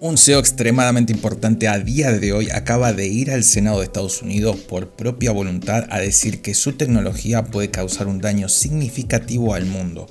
Un CEO extremadamente importante a día de hoy acaba de ir al Senado de Estados Unidos por propia voluntad a decir que su tecnología puede causar un daño significativo al mundo.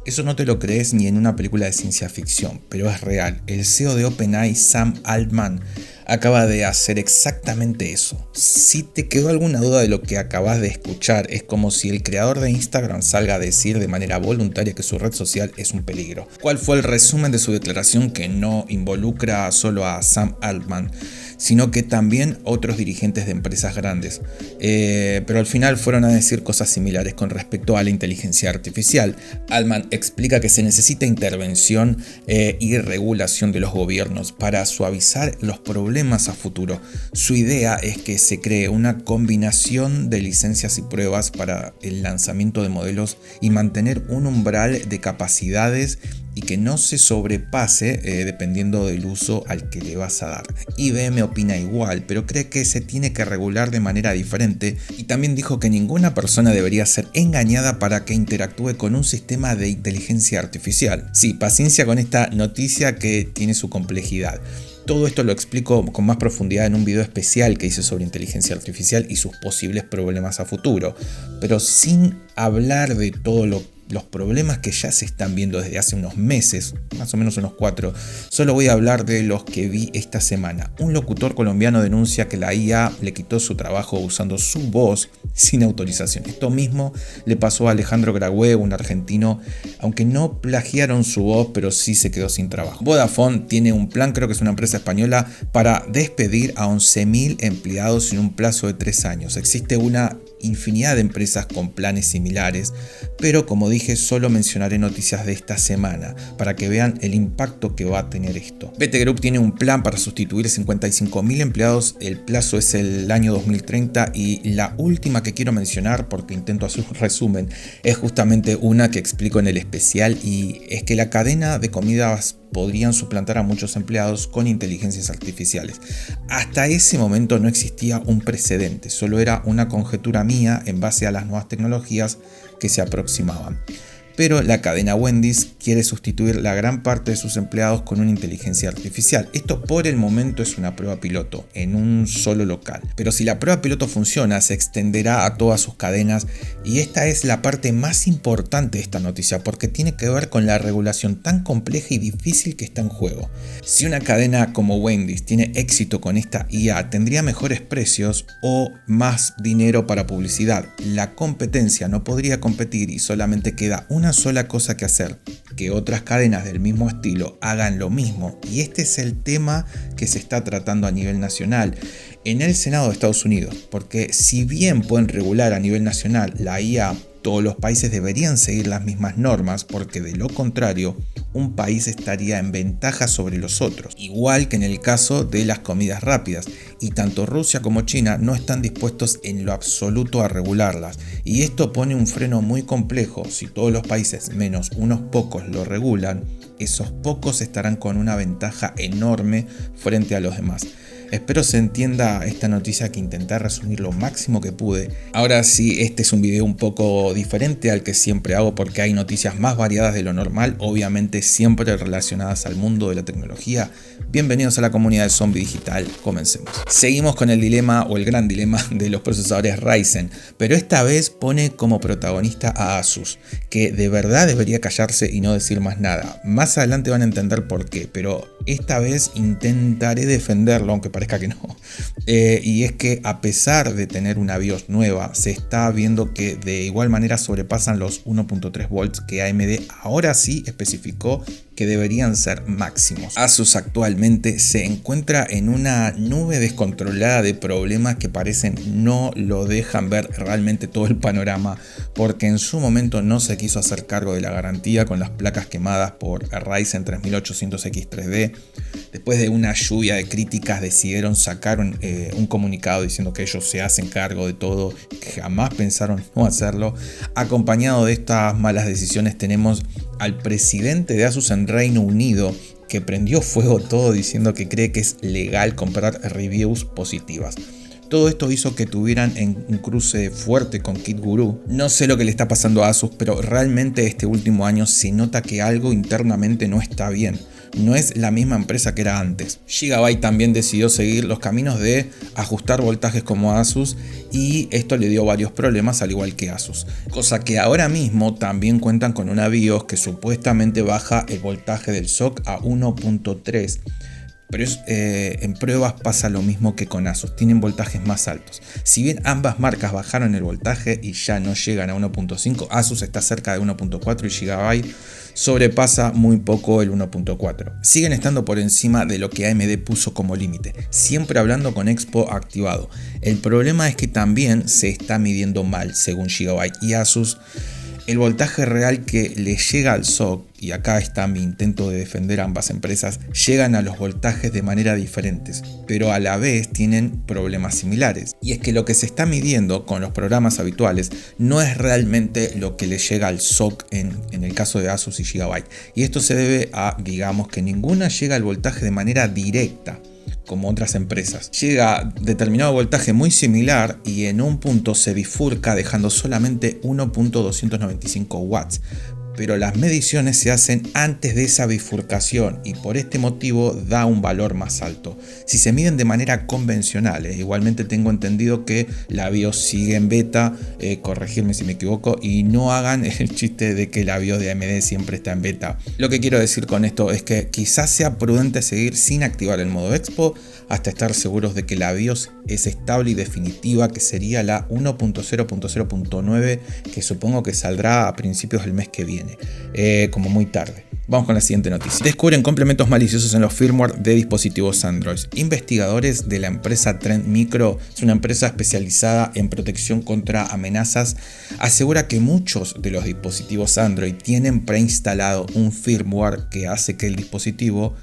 Eso no te lo crees ni en una película de ciencia ficción, pero es real. El CEO de OpenAI, Sam Altman, acaba de hacer exactamente eso. Si te quedó alguna duda de lo que acabas de escuchar, es como si el creador de Instagram salga a decir de manera voluntaria que su red social es un peligro. ¿Cuál fue el resumen de su declaración que no involucra solo a Sam Altman, sino que también otros dirigentes de empresas grandes? Pero al final fueron a decir cosas similares con respecto a la inteligencia artificial. Altman explica que se necesita intervención y regulación de los gobiernos para suavizar los problemas a futuro. Su idea es que se cree una combinación de licencias y pruebas para el lanzamiento de modelos y mantener un umbral de capacidades y que no se sobrepase dependiendo del uso al que le vas a dar. IBM opina igual, pero cree que se tiene que regular de manera diferente y también dijo que ninguna persona debería ser engañada para que interactúe con un sistema de inteligencia artificial. Sí, paciencia con esta noticia que tiene su complejidad. Todo esto lo explico con más profundidad en un video especial que hice sobre inteligencia artificial y sus posibles problemas a futuro, pero sin hablar de todos los problemas que ya se están viendo desde hace unos meses, más o menos unos 4, solo voy a hablar de los que vi esta semana. Un locutor colombiano denuncia que la IA le quitó su trabajo usando su voz sin autorización. Esto mismo le pasó a Alejandro Graue, un argentino, aunque no plagiaron su voz, pero sí se quedó sin trabajo. Vodafone tiene un plan, creo que es una empresa española, para despedir a 11.000 empleados en un plazo de 3 años. Existe una infinidad de empresas con planes similares, pero como dije, solo mencionaré noticias de esta semana para que vean el impacto que va a tener esto. BT Group tiene un plan para sustituir 55.000 empleados, el plazo es el año 2030 y la última que quiero mencionar, porque intento hacer un resumen, es justamente una que explico en el especial y es que la cadena de comidas podrían suplantar a muchos empleados con inteligencias artificiales. Hasta ese momento no existía un precedente, solo era una conjetura mía en base a las nuevas tecnologías que se aproximaban. Pero la cadena Wendy's quiere sustituir la gran parte de sus empleados con una inteligencia artificial. Esto por el momento es una prueba piloto en un solo local. Pero si la prueba piloto funciona, se extenderá a todas sus cadenas y esta es la parte más importante de esta noticia porque tiene que ver con la regulación tan compleja y difícil que está en juego. Si una cadena como Wendy's tiene éxito con esta IA, tendría mejores precios o más dinero para publicidad. La competencia no podría competir y solamente queda una sola cosa que hacer, que otras cadenas del mismo estilo hagan lo mismo, y este es el tema que se está tratando a nivel nacional en el Senado de Estados Unidos, porque si bien pueden regular a nivel nacional la IA, todos los países deberían seguir las mismas normas, porque de lo contrario un país estaría en ventaja sobre los otros, igual que en el caso de las comidas rápidas, y tanto Rusia como China no están dispuestos en lo absoluto a regularlas, y esto pone un freno muy complejo. Si todos los países menos unos pocos lo regulan, esos pocos estarán con una ventaja enorme frente a los demás. Espero se entienda esta noticia que intenté resumir lo máximo que pude. Ahora sí, este es un video un poco diferente al que siempre hago porque hay noticias más variadas de lo normal, obviamente siempre relacionadas al mundo de la tecnología. Bienvenidos a la comunidad de Zombie Digital, comencemos. Seguimos con el dilema o el gran dilema de los procesadores Ryzen, pero esta vez pone como protagonista a Asus, que de verdad debería callarse y no decir más nada. Más adelante van a entender por qué, pero esta vez intentaré defenderlo, aunque parezca que no. Y es que a pesar de tener una BIOS nueva, se está viendo que de igual manera sobrepasan los 1.3 volts que AMD ahora sí especificó que deberían ser máximos. Asus actualmente se encuentra en una nube descontrolada de problemas que parecen no lo dejan ver realmente todo el panorama, porque en su momento no se quiso hacer cargo de la garantía con las placas quemadas por Ryzen 3800X3D. Después de una lluvia de críticas decidieron sacar un comunicado diciendo que ellos se hacen cargo de todo, que jamás pensaron no hacerlo. Acompañado de estas malas decisiones tenemos al presidente de Asus en Reino Unido, que prendió fuego todo diciendo que cree que es legal comprar reviews positivas. Todo esto hizo que tuvieran un cruce fuerte con KitGuru. No sé lo que le está pasando a Asus, pero realmente este último año se nota que algo internamente no está bien. no es la misma empresa que era antes. Gigabyte también decidió seguir los caminos de ajustar voltajes como Asus y esto le dio varios problemas al igual que Asus. Cosa que ahora mismo también cuentan con una BIOS que supuestamente baja el voltaje del SoC a 1.3. Pero en pruebas pasa lo mismo que con Asus, tienen voltajes más altos. Si bien ambas marcas bajaron el voltaje y ya no llegan a 1.5, Asus está cerca de 1.4 y Gigabyte sobrepasa muy poco el 1.4. Siguen estando por encima de lo que AMD puso como límite, siempre hablando con Expo activado. El problema es que también se está midiendo mal según Gigabyte y Asus. El voltaje real que le llega al SoC, y acá está mi intento de defender a ambas empresas, llegan a los voltajes de manera diferentes, pero a la vez tienen problemas similares. Y es que lo que se está midiendo con los programas habituales no es realmente lo que le llega al SoC en el caso de Asus y Gigabyte. Y esto se debe a, digamos, que ninguna llega al voltaje de manera directa, como otras empresas. Llega determinado voltaje muy similar y en un punto se bifurca dejando solamente 1.295 watts. Pero las mediciones se hacen antes de esa bifurcación y por este motivo da un valor más alto. Si se miden de manera convencional, igualmente tengo entendido que la BIOS sigue en beta, corregirme si me equivoco, y no hagan el chiste de que la BIOS de AMD siempre está en beta. Lo que quiero decir con esto es que quizás sea prudente seguir sin activar el modo Expo hasta estar seguros de que la BIOS es estable y definitiva, que sería la 1.0.0.9, que supongo que saldrá a principios del mes que viene. Como muy tarde. Vamos con la siguiente noticia. Descubren complementos maliciosos en los firmware de dispositivos Android. Investigadores de la empresa Trend Micro, es una empresa especializada en protección contra amenazas, asegura que muchos de los dispositivos Android tienen preinstalado un firmware que hace que el dispositivo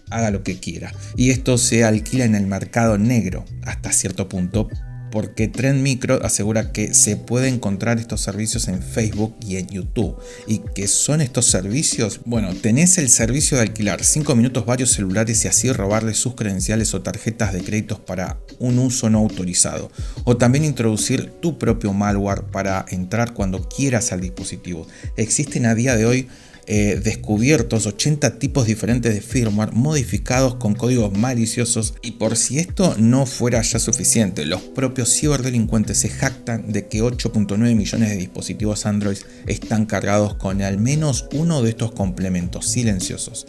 haga lo que quiera. Y esto se alquila en el mercado negro hasta cierto punto, porque Trend Micro asegura que se puede encontrar estos servicios en Facebook y en YouTube. ¿Y qué son estos servicios? Bueno, tenés el servicio de alquilar 5 minutos varios celulares y así robarles sus credenciales o tarjetas de créditos para un uso no autorizado. O también introducir tu propio malware para entrar cuando quieras al dispositivo. Existen a día de hoy descubiertos 80 tipos diferentes de firmware modificados con códigos maliciosos, y por si esto no fuera ya suficiente, los propios ciberdelincuentes se jactan de que 8.9 millones de dispositivos Android están cargados con al menos uno de estos complementos silenciosos.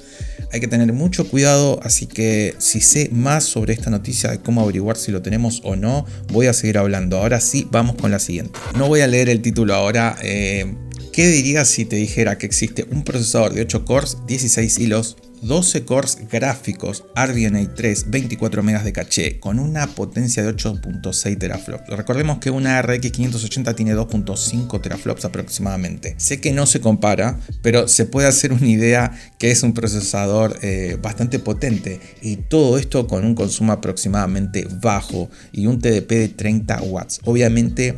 Hay que tener mucho cuidado, así que si sé más sobre esta noticia de cómo averiguar si lo tenemos o no, voy a seguir hablando. Ahora sí, vamos con la siguiente. No voy a leer el título ahora. ¿Qué dirías si te dijera que existe un procesador de 8 cores, 16 hilos, 12 cores gráficos RDNA 3, 24 MB de caché, con una potencia de 8.6 teraflops? Recordemos que una RX 580 tiene 2.5 teraflops aproximadamente. Sé que no se compara, pero se puede hacer una idea que es un procesador bastante potente, y todo esto con un consumo aproximadamente bajo y un TDP de 30 watts. Obviamente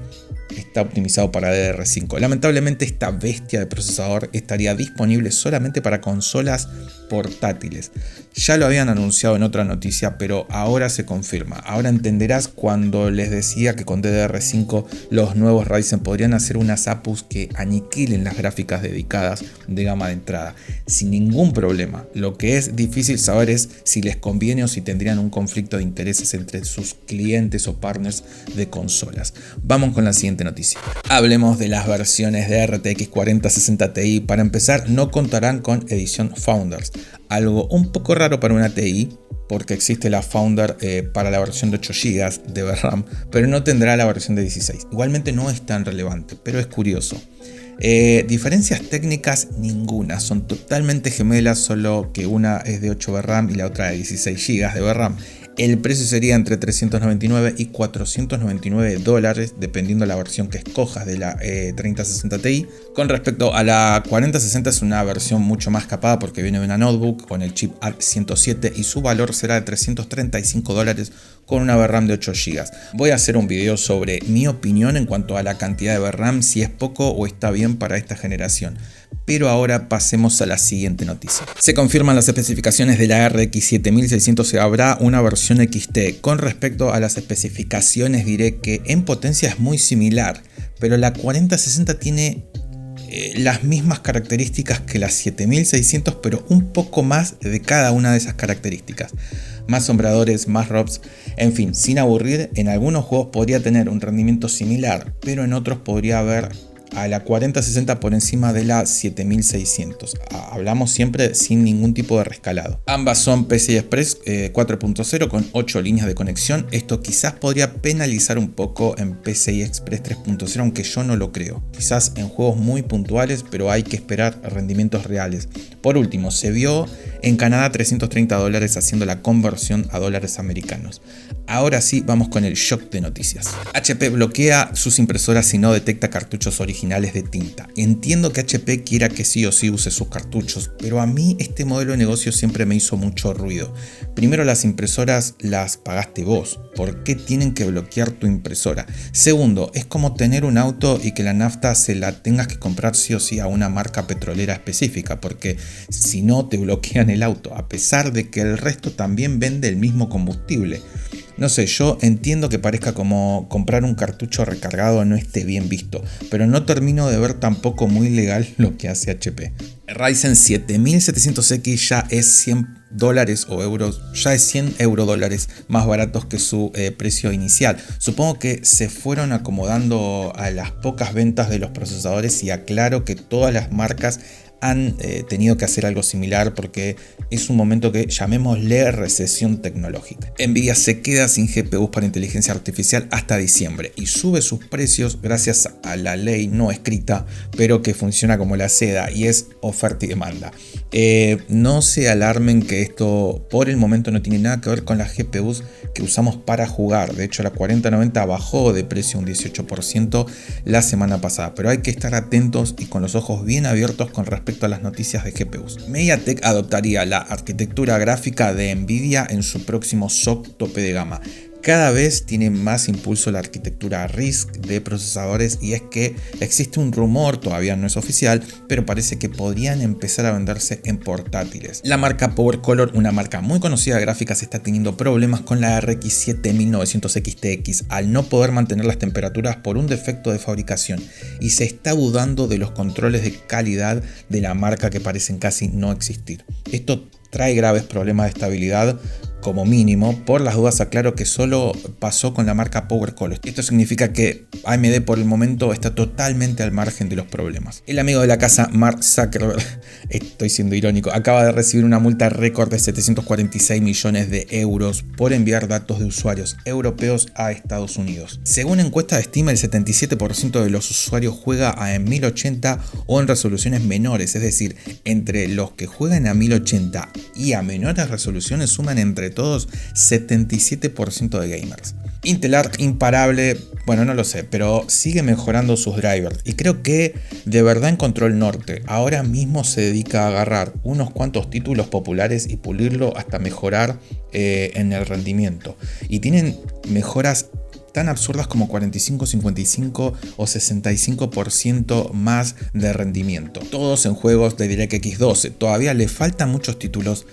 está optimizado para DDR5. Lamentablemente esta bestia de procesador estaría disponible solamente para consolas portátiles. Ya lo habían anunciado en otra noticia, pero ahora se confirma. Ahora entenderás cuando les decía que con DDR5 los nuevos Ryzen podrían hacer unas APUs que aniquilen las gráficas dedicadas de gama de entrada sin ningún problema. Lo que es difícil saber es si les conviene o si tendrían un conflicto de intereses entre sus clientes o partners de consolas. Vamos con la siguiente noticia. Hablemos de las versiones de RTX 4060 Ti. Para empezar, no contarán con edición Founders, algo un poco raro para una TI, porque existe la Founder para la versión de 8 GB de VRAM, pero no tendrá la versión de 16. Igualmente no es tan relevante, pero es curioso. Diferencias técnicas ninguna, son totalmente gemelas, solo que una es de 8 VRAM y la otra de 16 GB de VRAM. El precio sería entre $399 y $499, dependiendo de la versión que escojas de la 3060 Ti. Con respecto a la 4060, es una versión mucho más capada porque viene de una notebook con el chip ARC107 y su valor será de $335 con una VRAM de 8 GB. Voy a hacer un video sobre mi opinión en cuanto a la cantidad de VRAM, si es poco o está bien para esta generación. Pero ahora pasemos a la siguiente noticia. Se confirman las especificaciones de la RX 7600, habrá una versión XT. Con respecto a las especificaciones diré que en potencia es muy similar, pero la 4060 tiene las mismas características que las 7600, pero un poco más de cada una de esas características. Más sombradores, más ROPs, en fin, sin aburrir, en algunos juegos podría tener un rendimiento similar, pero en otros podría haber a la 4060 por encima de la 7600. Hablamos siempre sin ningún tipo de rescalado. Ambas son PCI Express 4.0 con 8 líneas de conexión. Esto quizás podría penalizar un poco en PCI Express 3.0, aunque yo no lo creo. Quizás en juegos muy puntuales, pero hay que esperar rendimientos reales. Por último, se vio en Canadá $330 haciendo la conversión a dólares americanos. Ahora sí, vamos con el shock de noticias. HP bloquea sus impresoras si no detecta cartuchos originales de tinta. Entiendo que HP quiera que sí o sí use sus cartuchos, pero a mí este modelo de negocio siempre me hizo mucho ruido. Primero, las impresoras las pagaste vos. ¿Por qué tienen que bloquear tu impresora? Segundo, es como tener un auto y que la nafta se la tengas que comprar sí o sí a una marca petrolera específica, porque si no te bloquean el auto, a pesar de que el resto también vende el mismo combustible. No sé, yo entiendo que parezca como comprar un cartucho recargado no esté bien visto, pero no termino de ver tampoco muy legal lo que hace HP. Ryzen 7700X ya es $100 o euros, ya es 100 eurodólares más baratos que su precio inicial. Supongo que se fueron acomodando a las pocas ventas de los procesadores y aclaro que todas las marcas han tenido que hacer algo similar porque es un momento que llamémosle recesión tecnológica. Nvidia se queda sin GPUs para inteligencia artificial hasta diciembre y sube sus precios gracias a la ley no escrita, pero que funciona como la seda y es oferta y demanda. No se alarmen que esto por el momento no tiene nada que ver con las GPUs que usamos para jugar. De hecho, la 4090 bajó de precio un 18% la semana pasada, pero hay que estar atentos y con los ojos bien abiertos con respecto a las noticias de GPUs. MediaTek adoptaría la arquitectura gráfica de Nvidia en su próximo SoC tope de gama. Cada vez tiene más impulso la arquitectura RISC de procesadores y es que existe un rumor, todavía no es oficial, pero parece que podrían empezar a venderse en portátiles. La marca PowerColor, una marca muy conocida de gráficas, está teniendo problemas con la RX 7900 XTX al no poder mantener las temperaturas por un defecto de fabricación y se está dudando de los controles de calidad de la marca que parecen casi no existir. Esto trae graves problemas de estabilidad. Como mínimo, por las dudas aclaro que solo pasó con la marca PowerColor. Esto significa que AMD por el momento está totalmente al margen de los problemas. El amigo de la casa, Mark Zuckerberg, estoy siendo irónico, acaba de recibir una multa récord de 746 millones de euros por enviar datos de usuarios europeos a Estados Unidos. Según encuesta estima, el 77% de los usuarios juega a 1080 o en resoluciones menores, es decir, entre los que juegan a 1080 y a menores resoluciones suman entre todos 77% de gamers. Intel Arc imparable, bueno, no lo sé, pero sigue mejorando sus drivers y creo que de verdad encontró el norte. Ahora mismo se dedica a agarrar unos cuantos títulos populares y pulirlo hasta mejorar en el rendimiento. Y tienen mejoras tan absurdas como 45, 55 o 65% más de rendimiento. Todos en juegos de DirectX 12. Todavía le faltan muchos títulos,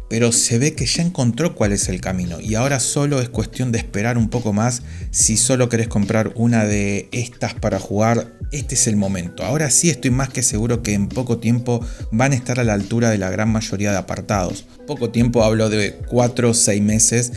pero se ve que ya encontró cuál es el camino y ahora solo es cuestión de esperar un poco más. Si solo querés comprar una de estas para jugar, este es el momento. Ahora sí estoy más que seguro que en poco tiempo van a estar a la altura de la gran mayoría de apartados. Poco tiempo, hablo de 4 o 6 meses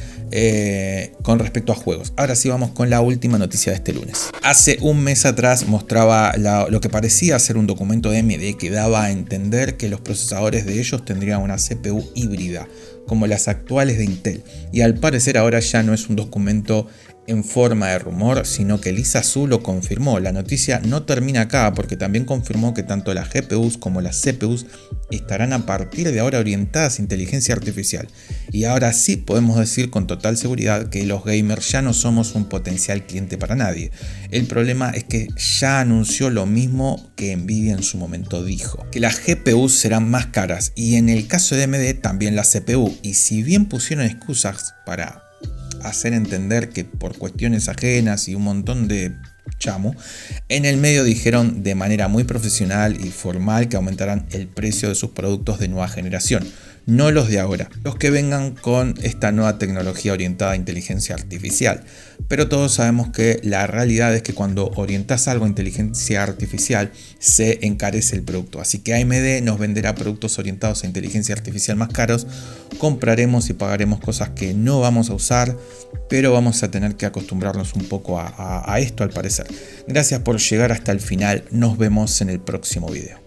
con respecto a juegos. Ahora sí vamos con la última noticia de este lunes. Hace un mes atrás mostraba lo que parecía ser un documento de AMD que daba a entender que los procesadores de ellos tendrían una CPU híbrida como las actuales de Intel, y al parecer ahora ya no es un documento en forma de rumor, sino que Lisa Su lo confirmó. La noticia no termina acá porque también confirmó que tanto las GPUs como las CPUs estarán a partir de ahora orientadas a inteligencia artificial. Y ahora sí podemos decir con total seguridad que los gamers ya no somos un potencial cliente para nadie. El problema es que ya anunció lo mismo que Nvidia en su momento dijo, que las GPUs serán más caras y en el caso de AMD también la CPU. Y si bien pusieron excusas para hacer entender que por cuestiones ajenas y un montón de chamo, en el medio dijeron de manera muy profesional y formal que aumentarán el precio de sus productos de nueva generación. no los de ahora, los que vengan con esta nueva tecnología orientada a inteligencia artificial. Pero todos sabemos que la realidad es que cuando orientas algo a inteligencia artificial se encarece el producto, así que AMD nos venderá productos orientados a inteligencia artificial más caros, compraremos y pagaremos cosas que no vamos a usar, pero vamos a tener que acostumbrarnos un poco a esto al parecer. Gracias por llegar hasta el final, nos vemos en el próximo video.